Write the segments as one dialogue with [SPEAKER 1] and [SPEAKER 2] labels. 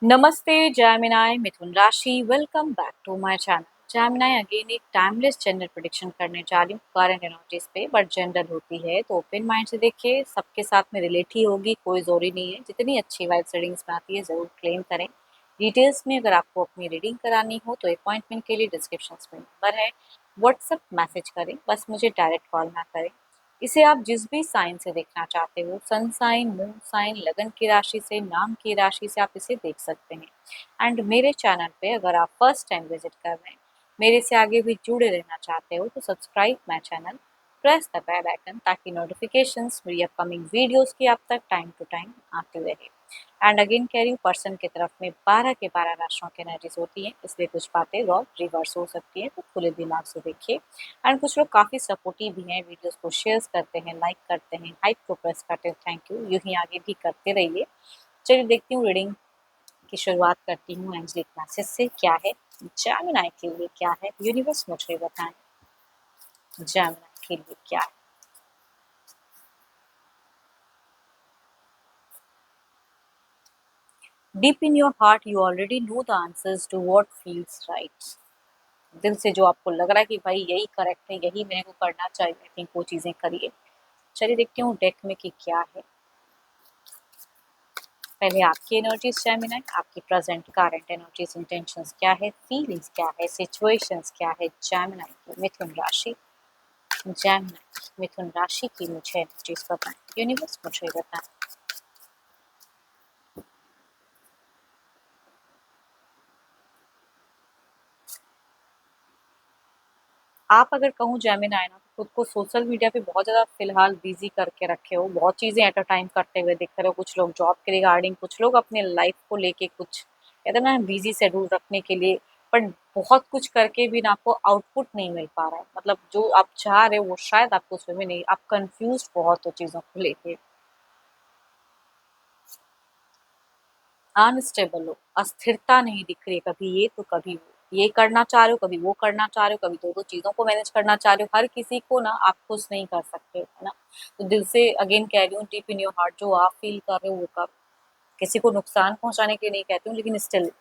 [SPEAKER 1] नमस्ते जैमिनाई मिथुन राशि welcome back to my channel. Gemini again एक टाइमलेस जेंडर प्रेडिक्शन करने जा रही हूँ करंट एनर्जीज पे, बट जनरल होती है तो ओपन माइंड से देखिए, सबके साथ में रिलेट ही होगी, कोई जरूरी नहीं है। जितनी अच्छी वाइब रीडिंग्स में आती है जरूर क्लेम करें। डिटेल्स में अगर आपको अपनी रीडिंग करानी हो तो अपॉइंटमेंट के लिए डिस्क्रिप्शन में नंबर है, व्हाट्सएप मैसेज करें, बस मुझे डायरेक्ट कॉल ना करें। इसे आप जिस भी साइन से देखना चाहते हो, सन साइन, मून साइन, लगन की राशि से, नाम की राशि से, आप इसे देख सकते हैं। एंड मेरे चैनल पे अगर आप फर्स्ट टाइम विजिट कर रहे हैं, मेरे से आगे भी जुड़े रहना चाहते हो, तो subscribe my channel, press the bell icon, ताकि नोटिफिकेशंस मेरी अपकमिंग वीडियोस की आप तक टाइम टू टाइम आती रहे। एंड अगेन कह रही हूँ, पर्सन की तरफ में 12 के 12 राशियों की एनर्जीज होती हैं, इसलिए कुछ बातें रॉ रिवर्स हो सकती हैं, तो खुले दिमाग से देखिए। एंड कुछ लोग काफ़ी सपोर्टिव भी हैं, वीडियोस को शेयर करते हैं, लाइक करते हैं, हाइप को प्रेस करते हैं, थैंक यू, यूँ ही आगे भी करते रहिए। चलिए देखती हूँ रीडिंग की शुरुआत करती हूँ एंजलिक मैसेज से। क्या है जेमिनी के लिए, क्या है यूनिवर्स मुझे बताएं, जेमिनी के लिए क्या है। Deep in your heart you already know the answers to what feels right. दिल से जो आपको लग रहा है कि भाई यही करेक्ट है, यही मेरे को करना चाहिए, आई थिंक वो चीज़ें करिए। चलिए देखती हूँ डेक में कि क्या है। पहले आपकी एनर्जीज जेमिनी, आपकी प्रेजेंट करंट एनर्जीज, इंटेंशंस क्या है, फीलिंग्स क्या है, सिचुएशंस क्या है जेमिनी की मिथुन राशि। जेमिनी मिथुन राशि की मुझे एनर्जीज बताएं, यूनिवर्स मुझे बताएं। आप अगर कहूँ जेमिनी ना, तो खुद को सोशल मीडिया पे बहुत ज़्यादा फिलहाल बिजी करके रखे हो, बहुत चीज़ें एट अ टाइम करते हुए दिख रहे हो। कुछ लोग जॉब के रिगार्डिंग, कुछ लोग अपने लाइफ को लेके, कुछ कहते हैं ना बिजी शेड्यूल रखने के लिए, बट बहुत कुछ करके भी ना आपको आउटपुट नहीं मिल पा रहा है। मतलब जो आप चाह रहे हो वो शायद आपको उसमें भी नहीं, आप कंफ्यूज बहुत हो चीज़ों को लेके, अनस्टेबल हो, अस्थिरता नहीं दिख रही है, कभी ये तो कभी वो, ये करना चाह रहे हो, कभी वो करना चाह रहे हो, कभी दो दो चीज़ों को मैनेज करना चाह रहे हो। हर किसी को ना आप खुश नहीं कर सकते हो, है ना। तो दिल से अगेन कह रही हूँ, डीप इन योर हार्ट जो आप फील कर रहे हो वो कर, किसी को नुकसान पहुंचाने के लिए नहीं कहती हूँ, लेकिन स्टिल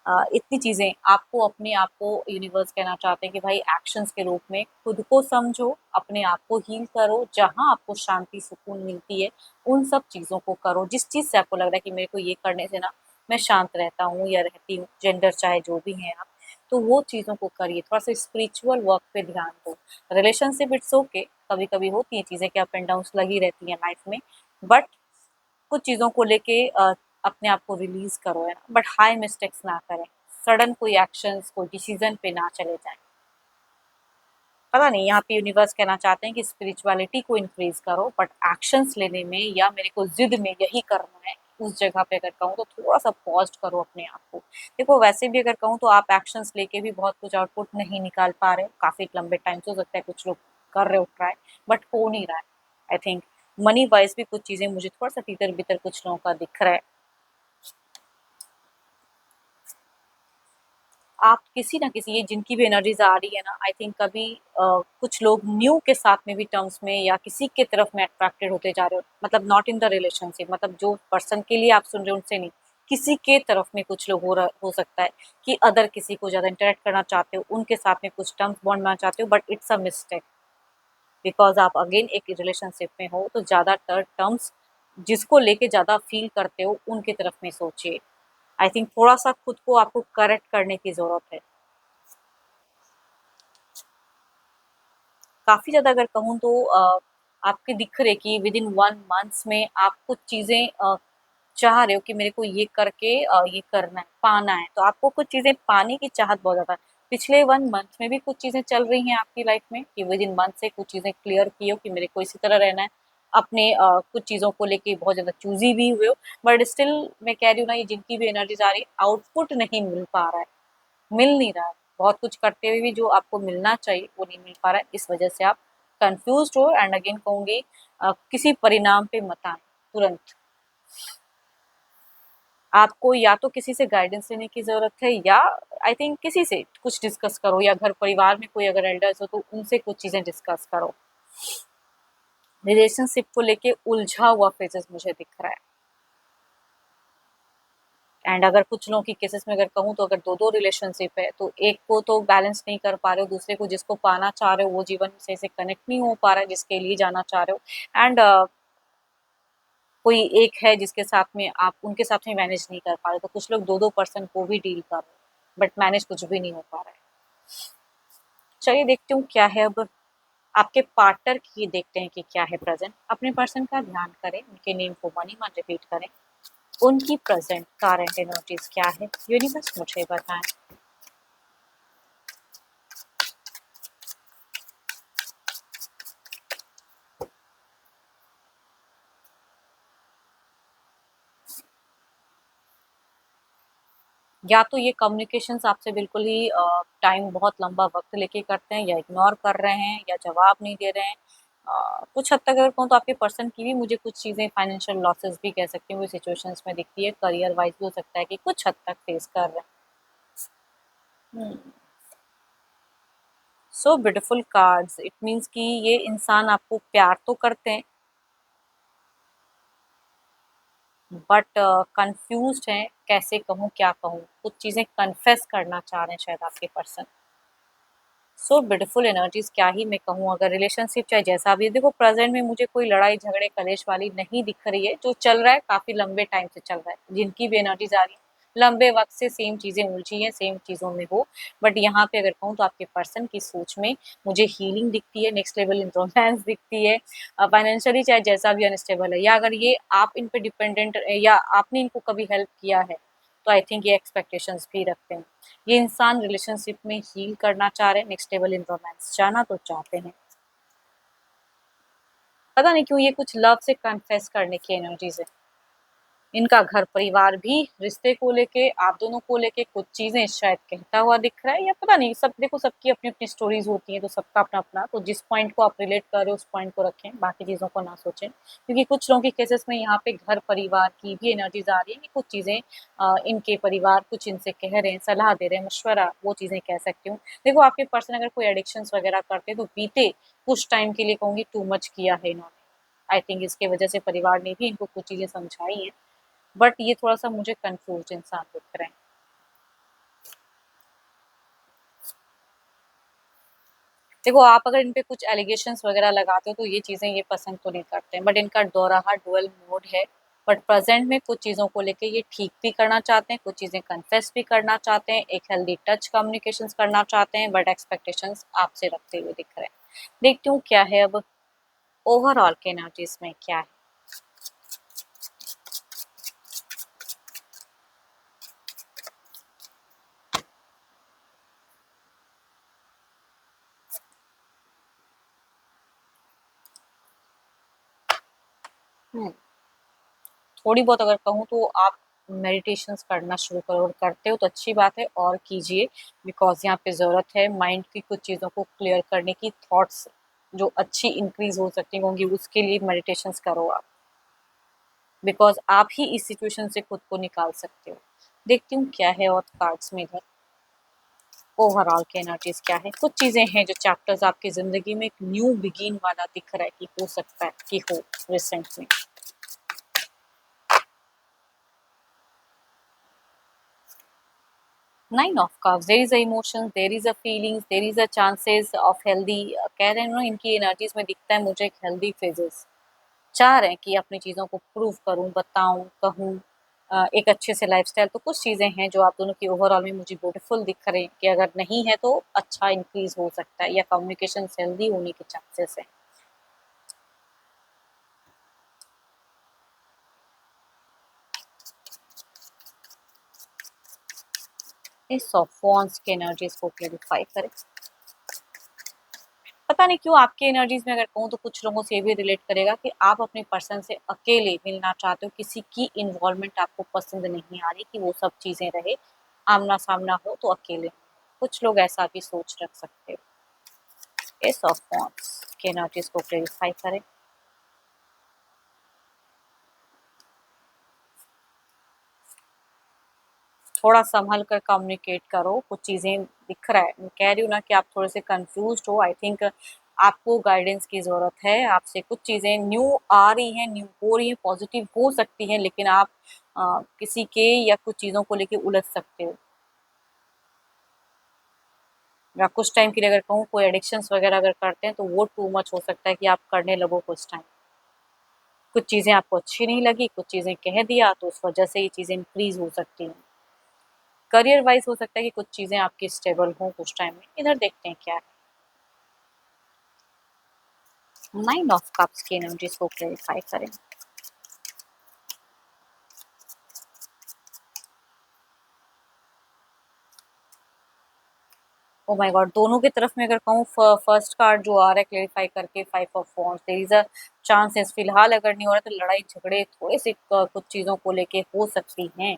[SPEAKER 1] इतनी चीज़ें आपको, अपने आप को यूनिवर्स कहना चाहते हैं कि भाई एक्शंस के रूप में खुद को समझो, अपने आप को हील करो, जहाँ आपको शांति सुकून मिलती है उन सब चीज़ों को करो। जिस चीज़ से आपको लग रहा है कि मेरे को ये करने से ना मैं शांत रहता हूँ या रहती हूँ, जेंडर चाहे जो भी हैं आप, तो वो चीज़ों को करिए। थोड़ा सा स्पिरिचुअल वर्क पे ध्यान दो। रिलेशनशिप इट्स ओके, कभी कभी होती हैं चीज़ें कि अप एंड डाउन लगी रहती हैं लाइफ में, बट कुछ चीज़ों को लेके अपने आप को रिलीज करो, है ना, बट हाई मिस्टेक्स ना करें, सडन कोई एक्शंस, कोई डिसीजन पे ना चले जाएं। पता नहीं, यहाँ पे यूनिवर्स कहना चाहते हैं कि स्पिरिचुअलिटी को इंक्रीज करो, बट एक्शंस लेने में या मेरे को जिद में यही करना है, उस जगह पे अगर कहूँ तो थोड़ा सा पॉज करो अपने आप को। देखो वैसे भी अगर कहूँ तो आप एक्शंस लेके भी बहुत कुछ आउटपुट नहीं निकाल पा रहे हो, काफी लंबे टाइम से हो सकता है, कुछ लोग कर रहे हो ट्राई, बट हो नहीं रहा है। आई थिंक मनी वाइज भी कुछ चीजें मुझे थोड़ा सा तीतर बितर कुछ लोगों का दिख रहा है। आप किसी ना किसी, ये जिनकी भी एनर्जीज आ रही है ना, आई थिंक कभी कुछ लोग न्यू के साथ में भी टर्म्स में या किसी के तरफ में अट्रैक्टेड होते जा रहे हो, मतलब नॉट इन द रिलेशनशिप, मतलब जो पर्सन के लिए आप सुन रहे हो उनसे नहीं, किसी के तरफ में कुछ लोग हो सकता है कि अदर किसी को ज़्यादा इंटरेक्ट करना चाहते हो, उनके साथ में कुछ टर्म्स बॉन्ड बनाना चाहते हो, but it's a mistake, because आप अगेन एक रिलेशनशिप में हो, तो ज़्यादातर टर्म्स जिसको लेके ज़्यादा फील करते हो उनके तरफ में सोचिए। आई थिंक थोड़ा सा खुद को आपको करेक्ट करने की ज़रूरत है। काफ़ी ज़्यादा अगर कहूँ तो आपके दिख रहे कि विद इन 1 मंथ्स में आप कुछ चीज़ें चाह रहे हो कि मेरे को ये करके ये करना है, पाना है, तो आपको कुछ चीज़ें पाने की चाहत बहुत ज़्यादा है। पिछले 1 मंथ में भी कुछ चीज़ें चल रही हैं आपकी लाइफ में कि विद इन मंथ से कुछ चीज़ें क्लियर की हो कि मेरे को इसी तरह रहना है। अपने कुछ चीज़ों को लेके बहुत ज़्यादा चूज़ी भी हुए हो, बट स्टिल मैं कह रही हूँ ना, ये जिनकी भी एनर्जीज़ आ रही है, आउटपुट नहीं मिल पा रहा है, मिल नहीं रहा है। बहुत कुछ करते हुए भी जो आपको मिलना चाहिए वो नहीं मिल पा रहा है, इस वजह से आप कंफ्यूज्ड हो। एंड अगेन कहूँगी, किसी परिणाम पे मत आएं तुरंत। आपको या तो किसी से गाइडेंस लेने की ज़रूरत है, या आई थिंक किसी से कुछ डिस्कस करो, या घर परिवार में कोई अगर एल्डर्स हो तो उनसे कुछ चीज़ें डिस्कस करो। रिलेशनशिप को लेके उलझा हुआ फेजेस मुझे दिख रहा है। एंड अगर कुछ लोगों की केसेस में अगर कहूँ तो अगर दो दो रिलेशनशिप है तो एक को तो बैलेंस नहीं कर पा रहे हो, दूसरे को जिसको पाना चाह रहे हो वो जीवन से कनेक्ट नहीं हो पा रहा है जिसके लिए जाना चाह रहे हो, एंड कोई एक है जिसके साथ में आप उनके साथ में मैनेज नहीं कर पा रहे, तो कुछ लोग दो दो पर्सन को भी डील कर रहे हैं बट मैनेज कुछ भी नहीं हो पा रहा है। चलिए देखते हूँ क्या है अब आपके पार्टनर की, देखते हैं कि क्या है प्रेजेंट। अपने पर्सन का ध्यान करें, उनके नेम को मनी मन रिपीट करें, उनकी प्रेजेंट करंट एनर्जीज क्या है यूनिवर्स मुझे बताएं। या तो ये कम्युनिकेशंस आपसे बिल्कुल ही टाइम बहुत लंबा वक्त लेके करते हैं, या इग्नोर कर रहे हैं, या जवाब नहीं दे रहे हैं। कुछ हद तक अगर कहूँ तो आपके पर्सन की भी मुझे कुछ चीज़ें फाइनेंशियल लॉसेस भी कह सकती हूँ वो सिचुएशंस में दिखती है, करियर वाइज भी हो सकता है कि कुछ हद तक फेस कर रहे हैं। So beautiful cards, it means कि ये इंसान आपको प्यार तो करते हैं बट कंफ्यूज्ड हैं, कैसे कहूँ क्या कहूँ, कुछ चीज़ें कन्फेस करना चाह रहे हैं शायद आपके पर्सन। सो ब्यूटीफुल एनर्जीज क्या ही मैं कहूँ, अगर रिलेशनशिप चाहे जैसा भी है, देखो प्रेजेंट में मुझे कोई लड़ाई झगड़े कलेश वाली नहीं दिख रही है, जो चल रहा है काफी लंबे टाइम से चल रहा है, जिनकी भी एनर्जीज आ रही है लंबे वक्त से सेम चीजें उलझी हैं, सेम चीजों में हो। बट यहाँ पे अगर कहूँ तो आपके पर्सन की सोच में मुझे हीलिंग दिखती है, नेक्स्ट लेवल इन रोमांस दिखती है, फाइनेंशियली चाहे जैसा भी अनस्टेबल है, या अगर ये आप इन पे डिपेंडेंट या आपने इनको कभी हेल्प किया है तो आई थिंक ये एक्सपेक्टेशंस भी रखते हैं। ये इंसान रिलेशनशिप में हील करना चाह रहे हैं, नेक्स्ट लेवल इन रोमांस जाना तो चाहते हैं। पता नहीं क्यों ये कुछ लव से कन्फेस करने की एनर्जीज है। इनका घर परिवार भी रिश्ते को लेके, आप दोनों को लेके कुछ चीजें शायद कहता हुआ दिख रहा है, या पता नहीं, सब देखो सबकी अपनी अपनी स्टोरीज होती हैं तो सबका अपना अपना, तो जिस पॉइंट को आप रिलेट कर रहे हो उस पॉइंट को रखें, बाकी चीजों को ना सोचें, क्योंकि कुछ लोगों के केसेस में यहाँ पे घर परिवार की भी एनर्जीज आ रही है कि कुछ चीजें इनके परिवार कुछ इनसे कह रहे हैं, सलाह दे रहे हैं, मशवरा वो चीजें कह सकती हूँ। देखो आपके पर्सन अगर कोई एडिक्शन वगैरह करते हैं तो बीते कुछ टाइम के लिए कहूंगी टू मच किया है इन्होंने, आई थिंक इसके वजह से परिवार ने भी इनको कुछ चीजें समझाई हैं, बट ये थोड़ा-सा मुझे कन्फ्यूज़्ड इंसान दिख रहे हैं। देखो आप अगर इन पे कुछ एलिगेशंस वगैरह लगाते हो तो ये चीज़ें ये पसंद तो नहीं करते हैं, बट इनका दोराहा डुअल मोड है। बट प्रेज़ेंट में कुछ चीज़ों को लेके ये ठीक भी करना चाहते हैं, कुछ चीज़ें कन्फेस भी करना चाहते हैं, एक हेल्दी टच कम्युनिकेशंस करना चाहते हैं, बट एक्सपेक्टेशंस आपसे रखते हुए दिख रहे हैं। देखती हूँ क्या है अब ओवरऑल के एनर्जीज़ में क्या है? हुँ। थोड़ी बहुत अगर कहूँ तो आप मेडिटेशंस करना शुरू करो, अगर करते हो तो अच्छी बात है और कीजिए, बिकॉज़ यहाँ पे ज़रूरत है माइंड की कुछ चीज़ों को क्लियर करने की, थॉट्स जो अच्छी इंक्रीज़ हो सकती होंगी उसके लिए मेडिटेशंस करो आप, बिकॉज़ आप ही इस सिचुएशन से खुद को निकाल सकते हो। देखती हूँ क्या है और कार्ड्स में इधर ओवरऑल की एनर्जीज़ क्या है? कुछ चीज़ें हैं जो चैप्टर्स आपकी ज़िंदगी में एक न्यू बिगिन वाला दिख रहा है कि हो सकता है कि हो रिसेंट में। Nine of cups, there is a emotion, there is a feelings, there is a chances of healthy, कह रहे हैं ना, इनकी एनर्जीज में दिखता है मुझे एक हेल्दी फेजेस, चाह रहे हैं कि अपनी चीज़ों को प्रूव करूं, बताऊं, कहूं, एक अच्छे से लाइफस्टाइल, तो कुछ चीज़ें हैं जो आप दोनों की ओवरऑल में मुझे ब्यूटीफुल दिख रहे हैं कि अगर नहीं है तो अच्छा इंक्रीज हो सकता है, या कम्युनिकेशन हेल्दी होने के चांसेस है। इस ऑफ वॉन्स के एनर्जीज को क्लेरिफाई करें। पता नहीं क्यों आपकी एनर्जीज में अगर कहूँ तो कुछ लोगों से ये भी रिलेट करेगा कि आप अपने पर्सन से अकेले मिलना चाहते हो, किसी की इन्वॉल्वमेंट आपको पसंद नहीं आ रही कि वो सब चीजें रहे, आमना सामना हो तो अकेले। कुछ लोग ऐसा भी सोच रख सकते हो। एस ऑफ वांड्स के एनर्जीज को क्लेरिफाई करें। थोड़ा संभल कर कम्युनिकेट करो, कुछ चीज़ें दिख रहा है, मैं कह रही हूँ ना कि आप थोड़े से कंफ्यूज्ड हो, आई थिंक आपको गाइडेंस की ज़रूरत है, आपसे कुछ चीज़ें न्यू आ रही हैं, न्यू हो रही हैं, पॉज़िटिव हो सकती हैं, लेकिन आप किसी के या कुछ चीज़ों को लेके उलझ सकते हो। या कुछ टाइम के लिए अगर कहूँ कोई एडिक्शंस वगैरह अगर करते हैं तो वो टू मच हो सकता है कि आप करने लगो कुछ टाइम। कुछ चीज़ें आपको अच्छी नहीं लगी, कुछ चीज़ें कह दिया तो उस वजह से ये चीज़ें इंक्रीज़ हो सकती हैं। करियर वाइज़ हो सकता है कि कुछ चीज़ें आपकी स्टेबल हों कुछ टाइम में। इधर देखते हैं क्या है। 9 ऑफ कप्स की एनर्जीज़ को क्लैरिफाई करें। Oh my God! दोनों की तरफ मैं अगर कहूँ फर्स्ट कार्ड जो आ रहा है क्लैरिफाई करके 5 of wands, there is a chances फिलहाल अगर नहीं हो रहा तो लड़ाई-झगड़े थोड़े-से कुछ चीज़ों को लेके हो सकती हैं।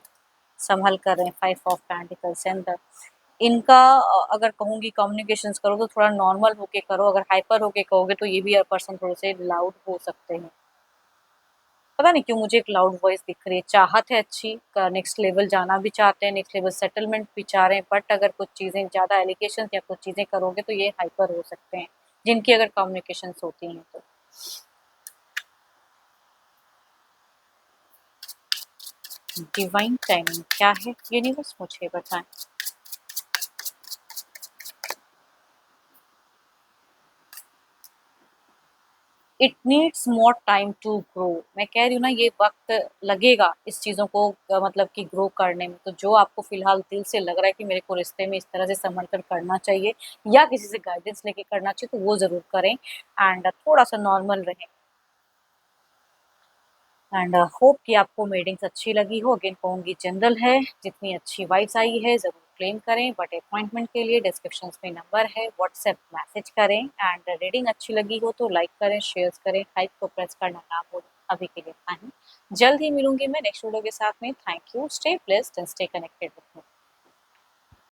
[SPEAKER 1] संभल कर रहें 5 ऑफ पेंटिकल्स एंड द इनका अगर कहूँगी कम्युनिकेशंस करो तो थोड़ा नॉर्मल होके करो, अगर हाइपर होके कहोगे तो ये भी पर्सन थोड़े से लाउड हो सकते हैं। पता नहीं क्यों मुझे एक लाउड वॉइस दिख रही है, चाहत है अच्छी, नेक्स्ट लेवल जाना भी चाहते हैं, नेक्स्ट लेवल सेटलमेंट भी चाह रहे हैं, बट अगर कुछ चीज़ें ज़्यादा एलिगेशंस या कुछ चीज़ें करोगे तो ये हाइपर हो सकते हैं, जिनकी अगर कम्युनिकेशंस होती हैं तो। डिवाइन टाइमिंग क्या है? यूनिवर्स मुझे बताएँ। It needs more time to grow. मैं कह रही हूँ ना ये वक़्त लगेगा इस चीज़ों को मतलब कि ग्रो करने में। तो जो आपको फ़िलहाल दिल से लग रहा है कि मेरे को रिश्ते में इस तरह से संभल कर करना चाहिए या किसी से गाइडेंस लेके करना चाहिए तो वो ज़रूर करें एंड थोड़ा-सा नॉर्मल रहें। एंड होप कि आपको रीडिंग्स अच्छी लगी हो। अगेन कहूँगी जनरल है, जितनी अच्छी वाइब्स आई है ज़रूर क्लेम करें, बट अपॉइंटमेंट के लिए डिस्क्रिप्शंस में नंबर है, व्हाट्सएप मैसेज करें एंड रीडिंग अच्छी लगी हो तो लाइक करें, शेयर करें, हाइप को प्रेस करना ना भूलें। अभी के लिए इतना ही। जल्द ही मिलूँगी मैं नेक्स्ट वीडियो के साथ में। Thank you, stay blessed and stay connected with me.